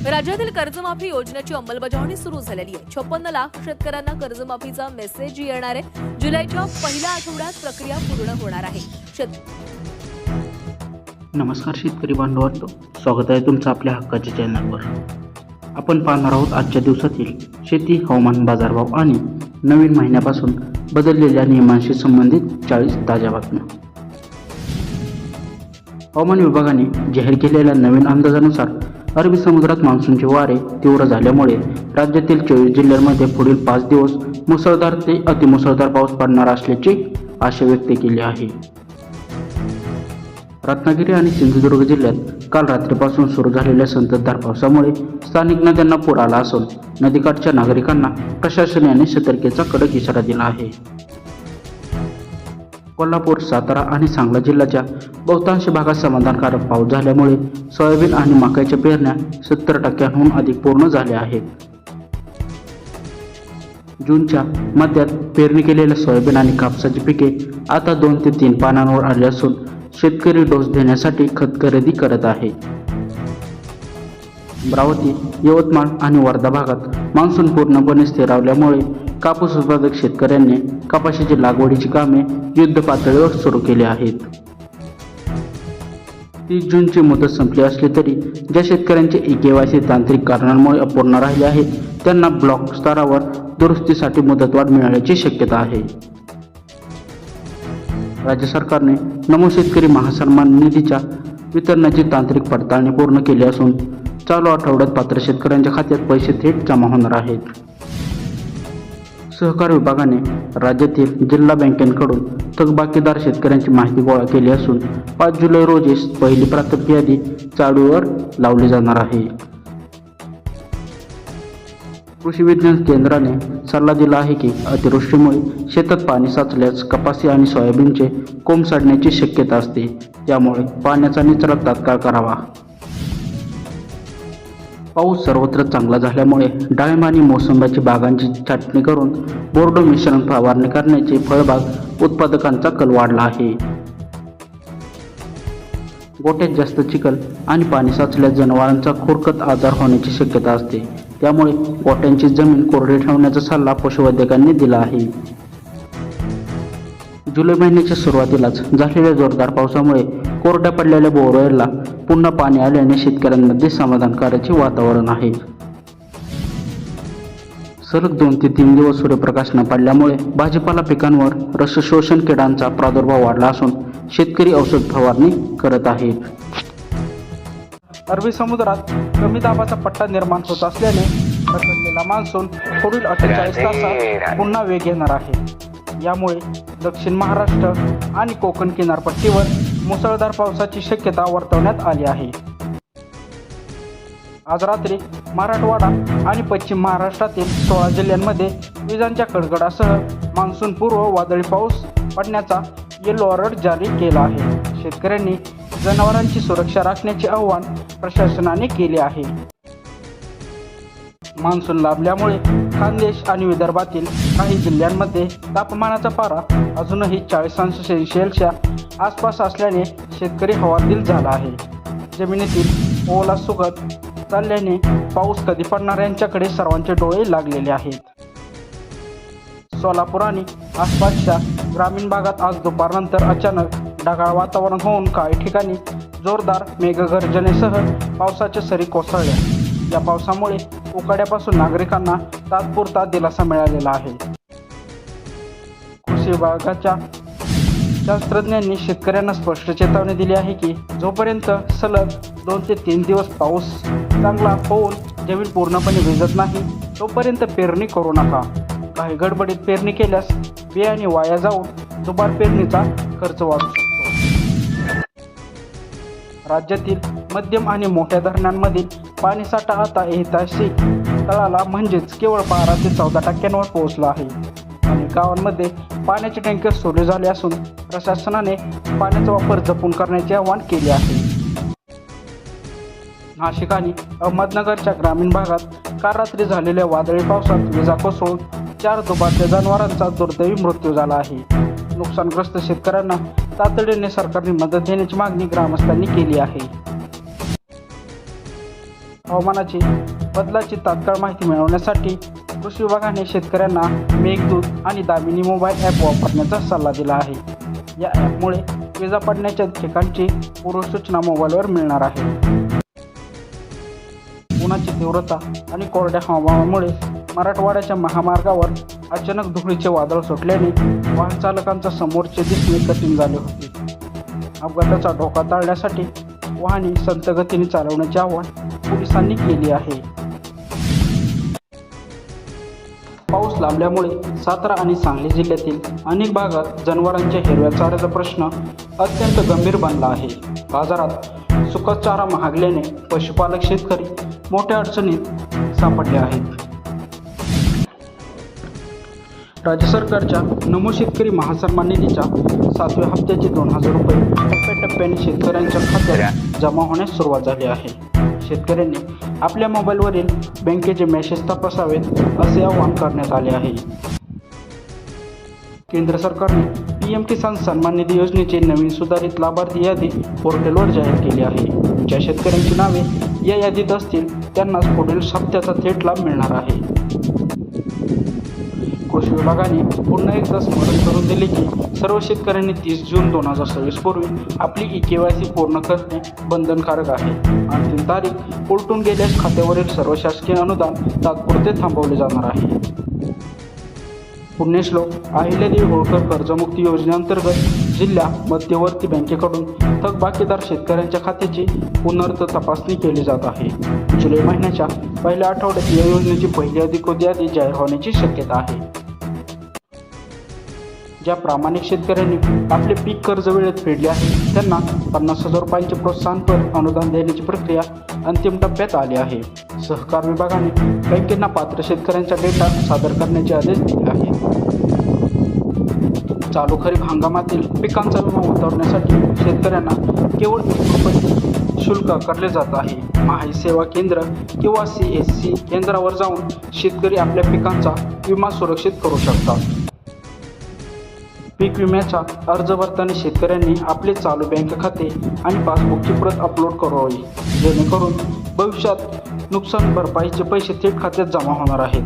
राज्यातील कर्जमाफी योजनेची अंमलबजावणी सुरू झालेली आहे. 56 लाख शेतकऱ्यांना कर्जमाफीचा मेसेज येणार आहे. जुलैच्या पहिल्या आठवड्यात प्रक्रिया पूर्ण होणार आहे. नमस्कार शेतकरी बांधवांनो, स्वागत आहे तुमचं आपल्या हक्काच्या चॅनलवर. आपण पाहणार आहोत आजच्या दिवसातील शेती हवामान बाजारभाव आणि नवीन महिन्यापासून बदललेल्या नियमांशी संबंधित 40 ताज्या बातम्या. हवामान विभागाने जाहीर केलेल्या नवीन अंदाजानुसार अरबी समुद्रात मान्सूनचे वारे तीव्र झाल्यामुळे राज्यातील 24 जिल्ह्यांमध्ये पुढील 5 दिवस मुसळधार ते अतिमुसळधार पाऊस पडणार असल्याची आशा व्यक्त केली आहे. रत्नागिरी आणि सिंधुदुर्ग जिल्ह्यात काल रात्रीपासून सुरू झालेल्या संततधार पावसामुळे स्थानिक नद्यांना पूर आला असून नदीकाठच्या नागरिकांना प्रशासनाने सतर्कतेचा कडक इशारा दिला आहे. कोल्हापूर, सातारा आणि सांगली जिल्ह्याच्या बहुतांश भागात समाधानकारक पाऊस झाल्यामुळे सोयाबीन आणि मक्याच्या पेरण्या 70% अधिक पूर्ण झाल्या आहेत. जूनच्या मध्यात पेरणी केलेल्या सोयाबीन आणि कापसाची पिके आता 2 ते 3 पानांवर आली असून शेतकरी डोस देण्यासाठी खत खरेदी करत आहे. अमरावती, यवतमाळ आणि वर्धा भागात मान्सून पूर्णपणे स्थिरावल्यामुळे कापूस उत्पादक शेतकऱ्यांनी कपाशीची लागवडीची कामे युद्ध पातळीवर सुरू केली आहेत. 30 जूनची मुदत संपली असली तरी ज्या शेतकऱ्यांचे KYC तांत्रिक कारणांमुळे अपूर्ण राहिले आहेत त्यांना ब्लॉक स्तरावर दुरुस्तीसाठी मुदतवाढ मिळाल्याची शक्यता आहे. राज्य सरकारने नमो शेतकरी महासन्मान निधीच्या वितरणाची तांत्रिक पडताळणी पूर्ण केली असून चालू आठवड्यात पात्र शेतकऱ्यांच्या खात्यात पैसे थेट जमा होणार आहेत. सहकार विभागाने राज्यातील जिल्हा बँकेकडून थकबाकीदार शेतकऱ्यांची माहिती गोळा केली असून 5 जुलै रोजी पहिली प्राथमिक यादी चालूवर लावली जाणार आहे. कृषी विज्ञान केंद्राने सल्ला दिला आहे की अतिवृष्टीमुळे शेतात पाणी साचल्यास कपासी आणि सोयाबीनचे कोंब साडण्याची शक्यता असते, त्यामुळे पाण्याचा निचरा तात्काळ करावा. पाऊस सर्वत्र चांगला झाल्यामुळे डाळिंब आणि मोसंब्याची बागांची छाटणी करून बोर्डो मिश्रण फवारणी करण्याचे फळबाग उत्पादकांचा कल वाढला आहे. गोठ्यात जास्त चिखल आणि पाणी साचल्यास जनावरांचा खुरकत आजार होण्याची शक्यता असते, त्यामुळे गोठ्यांची जमीन कोरडी ठेवण्याचा सल्ला पशुवैद्यकांनी दिला आहे. जुलै महिन्याच्या सुरुवातीलाच झालेल्या जोरदार पावसामुळे कोरड्या पडलेल्या बोरवेलला पुन्हा पाणी आल्याने शेतकऱ्यांमध्ये समाधानकारक वातावरण आहे. सलग 2 ते 3 दिवस सूर्यप्रकाश न पडल्यामुळे भाजीपाला पिकांवर रस शोषण किडांचा प्रादुर्भाव वाढला असून शेतकरी औषध फवारणी करत आहेत. अरबी समुद्रात कमी दाबाचा पट्टा निर्माण होत असल्याने रखडलेला मान्सून पुढील 48 तासात पुन्हा वेग घेणार आहे. यामुळे दक्षिण महाराष्ट्र आणि कोकण किनारपट्टीवर मुसळधार पावसाची शक्यता वर्तवण्यात आली आहे. आज रात्री मराठवाडा आणि पश्चिम महाराष्ट्रातील 16 जिल्ह्यांमध्ये विजांच्या कडकडासह मान्सून पूर्व वादळी पाऊस पडण्याचा येलो अलर्ट जारी केला आहे. शेतकऱ्यांनी जनावरांची सुरक्षा राखण्याचे आवाहन प्रशासनाने केले आहे. मान्सून लाभल्यामुळे खानदेश आणि विदर्भातील काही जिल्ह्यांमध्ये तापमानाचा पारा अजूनही 40 अंश सेल्सिअसच्या आसपास असल्याने शेतकरी हवालदिल झाला आहे. जमिनीतील ओला सुकत चालल्याने पाऊस कधी पडणार यांच्याकडे सर्वांचे डोळे लागलेले आहेत. सोलापूर आणि आसपासच्या ग्रामीण भागात आज दुपारनंतर अचानक ढगाळ वातावरण होऊन काही ठिकाणी जोरदार मेघगर्जनेसह पावसाच्या सरी कोसळल्या. या पावसामुळे उकाड्यापासून नागरिकांना तात्पुरता दिलासा मिळालेला आहे. कृषी विभागाच्या शास्त्रज्ञांनी शेतकऱ्यांना स्पष्ट चेतावणी दिली आहे की जोपर्यंत सलग 2 ते 3 दिवस पाऊस चांगला होऊन जमीन पूर्णपणे भिजत नाही तोपर्यंत पेरणी करू नका. काही गडबडीत पेरणी केल्यास बियाणे वाया जाऊन दुबार पेरणीचा खर्च वाढू शकतो. राज्यातील मध्यम आणि मोठ्या धरणांमधील पाणीसाठा आता ऐतिहासिक तळाला म्हणजेच केवळ 12 ते 14% पोहोचला आहे. अनेक गावांमध्ये पाण्याचे टँकर सुरू झाले असून प्रशासनाने पाण्याचा वापर जपून करण्याचे आवाहन केले आहे. नाशिक आणि अहमदनगरच्या ग्रामीण भागात काल रात्री झालेल्या वादळी पावसात विजा कोसळून 4 दुधाच्या जनावरांचा दुर्दैवी मृत्यू झाला आहे. नुकसानग्रस्त शेतकऱ्यांना तातडीने सरकारने मदत देण्याची मागणी ग्रामस्थांनी केली आहे. हवामानाची बदलाची तात्काळ माहिती मिळवण्यासाठी कृषी विभागाने शेतकऱ्यांना मेघदूत आणि दामिनी मोबाईल ॲप वापरण्याचा सल्ला दिला आहे. या ॲपमुळे विजा पडण्याच्या ठिकाणची पूर्वसूचना मोबाईलवर मिळणार आहे. उन्हाची तीव्रता आणि कोरड्या हवामानामुळे मराठवाड्याच्या महामार्गावर अचानक धुळीचे वादळ सुटल्याने वाहन चालकांचा समोरचे दिसणे कठीण झाले होते. अपघाताचा धोका टाळण्यासाठी वाहने संथ गतीने चालवण्याचे आवाहन पोलिसांनी केले आहे. पाऊस लांबल्यामुळे सातारा आणि सांगली जिल्ह्यातील अनेक भागात जनावरांच्या हिरव्या चाऱ्याचा प्रश्न अत्यंत गंभीर बनला आहे. बाजारात सुका चारा महागल्याने पशुपालक शेतकरी मोठ्या अडचणीत सापडले आहेत. राज्य सरकारच्या नमो शेतकरी महासन्मान निधीच्या 7व्या हप्त्याचे 2,000 रुपये टप्प्याटप्प्याने शेतकऱ्यांच्या खात्यात जमा होण्यास सुरुवात झाली आहे. शेतकऱ्यांनी आपल्या मोबाईलवरील बँकेचे मेसेज तपासावेत असे आवाहन करण्यात आले आहे. केंद्र सरकारने PM किसान सन्मान निधी योजनेची नवीन सुधारित लाभार्थी यादी पोर्टलवर जाहीर केली आहे. ज्या शेतकऱ्यांची नावे या यादीत असतील त्यांनाच पुढील हप्त्याचा थेट लाभ मिळणार आहे. कृषी विभागाने पुन्हा एकदा स्मरण करून दिले की सर्व शेतकऱ्यांनी 30 जून 2026 पूर्वी आपली eKYC पूर्ण करणे बंधनकारक आहे. अंतिम तारीख उलटून गेल्यास खात्यावरील सर्व शासकीय अनुदान तात्पुरते थांबवले जाणार आहे. पुण्यश्लोक अहिल्यादेवी होळकर कर्जमुक्ती योजनेअंतर्गत जिल्हा मध्यवर्ती बँकेकडून थकबाकीदार शेतकऱ्यांच्या खात्याची पुनर्त तपासणी केली जात आहे. जुलै महिन्याच्या पहिल्या आठवड्यात या योजनेची पहिली अधिकृत यादी जाहीर होण्याची शक्यता आहे. ज्या प्रामाणिक शेतकऱ्यांनी आपले पीक कर्ज वेळेत फेडले आहे त्यांना 50,000 रुपयांचे प्रोत्साहनपर अनुदान देण्याची प्रक्रिया अंतिम टप्प्यात आली आहे. सहकार विभागाने बँकेंना पात्र शेतकऱ्यांचा डेटा सादर करण्याचे आदेश दिले आहेत. चालू खरीप हंगामातील पिकांचा विमा उतरवण्यासाठी शेतकऱ्यांना केवळ ₹1 शुल्क आकारले जात आहे. महाई सेवा केंद्र किंवा CSC केंद्रावर जाऊन शेतकरी आपल्या पिकांचा विमा सुरक्षित करू शकतात. पीक विम्याचा अर्ज भरताना शेतकऱ्यांनी आपले चालू बँक खाते आणि पासबुकची प्रत अपलोड करावी, जेणेकरून भविष्यात नुकसान भरपाईचे पैसे थेट खात्यात जमा होणार आहेत.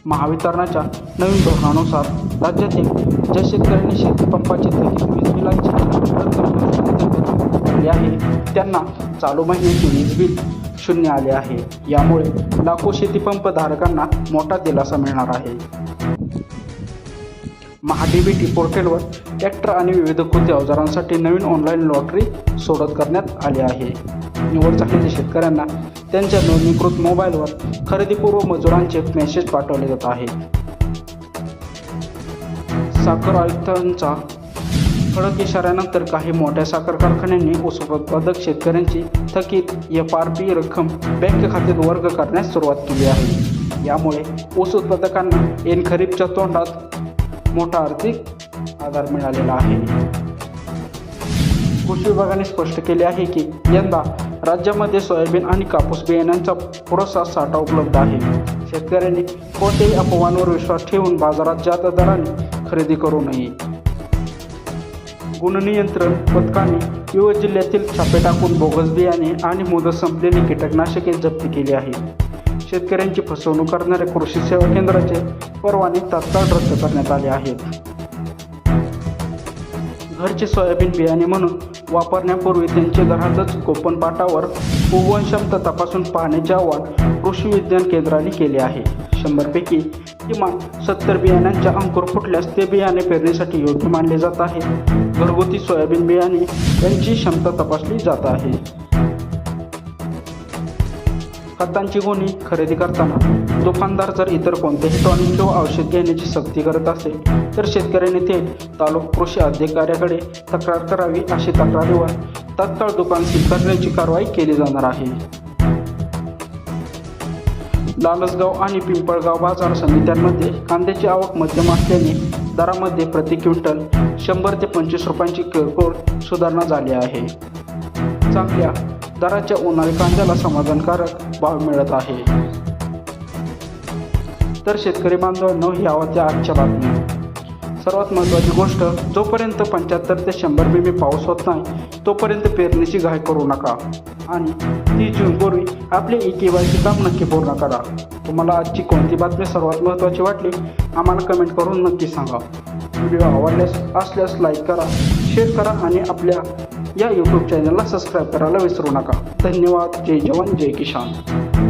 महावितरणाच्या नवीन धोरणानुसार राज्यातील ज्या शेतकऱ्यांनी शेतीपंपाची थकीत वीज बिलांची रक्कम भरली आहे त्यांना चालू महिन्याचे वीज बिल शून्य आले आहे. यामुळे लाखो शेतीपंप धारकांना मोठा दिलासा मिळणार आहे. महाडीबीटी पोर्टलवर ट्रॅक्टर आणि विविध कृती अवजारांसाठी नवीन ऑनलाईन लॉटरी सोडत करण्यात आली आहे. निवड झालेल्या शेतकऱ्यांना त्यांच्या नोंदणीकृत मोबाईलवर खरेदीपूर्व मजुरांचे मेसेज पाठवले जात आहेत. साखर आयुक्तांचा ठळक इशाऱ्यानंतर काही मोठ्या साखर कारखान्यांनी ऊस उत्पादक शेतकऱ्यांची थकीत FRP रक्कम बँक खात्यात वर्ग करण्यास सुरुवात केली आहे. यामुळे ऊस उत्पादकांना ऐन खरीपच्या तोंडात मोठा आर्थिक आधार मिळालेला आहे. कृषी विभागाने स्पष्ट केले आहे की यंदा राज्यामध्ये सोयाबीन आणि कापूस बियाण्यांचा पुरेसा साठा उपलब्ध आहे. शेतकऱ्यांनी कोणत्याही अफवांवर विश्वास ठेवून बाजारात जादा दराने खरेदी करू नये. गुणनियंत्रण पथकाने विविध जिल्ह्यातील छापे टाकून बोगस बियाणे आणि मुदत संपलेली कीटकनाशके जप्त केली आहे. शेतकऱ्यांची फसवणूक करणाऱ्या कृषी सेवा केंद्राचे परवाने तात्काळ रद्द करण्यात आले आहेत. घरचे सोयाबीन बियाणे म्हणून वापरण्यापूर्वी त्यांचे घरातच कोपनपाटावर उगवण क्षमता तपासून पाहण्याचे आवाहन कृषी विज्ञान केंद्राने केले आहे. 100 पैकी किमान 70 बियाण्यांच्या अंकुर फुटल्यास ते बियाणे पेरणीसाठी योग्य मानले जात आहे. घरगुती सोयाबीन बियाणे यांची क्षमता तपासली जात आहे. खतांची गोणी खरेदी करताना दुकानदार जर इतर कोणतेही टॉनिक किंवा औषध घेण्याची सक्ती करत असेल तर शेतकऱ्यांनी थेट तालुका कृषी अधिकाऱ्याकडे तक्रार करावी. अशी तक्रारीवर तात्काळ दुकान सील करण्याची कारवाई केली जाणार आहे. लालसगाव आणि पिंपळगाव बाजार समित्यांमध्ये कांद्याची आवक मध्यम असल्याने दरामध्ये प्रति क्विंटल 100 ते 25 रुपयांची किरकोळ सुधारणा झाली आहे. चांगल्या दराच्या उन्हाळी कांद्याला समाधानकारक भाव मिळत आहे. तर शेतकरी बांधवांनो, ह्या होत्या आजच्या बातम्या. सर्वात महत्त्वाची गोष्ट, जोपर्यंत 75 ते 100 मिमी पाऊस होत नाही तोपर्यंत पेरणीची घाई करू नका. आणि 30 जूनपूर्वी आपले ई-KYC काम नक्की पूर्ण करा. तुम्हाला आजची कोणती बातमी सर्वात महत्त्वाची वाटली आम्हाला कमेंट करून नक्की सांगा. व्हिडिओ आवडल्यास लाईक करा, शेअर करा आणि आपल्या या यूट्यूब चॅनलला सबस्क्राईब करायला विसरू नका. धन्यवाद. जय जवान जय किसान.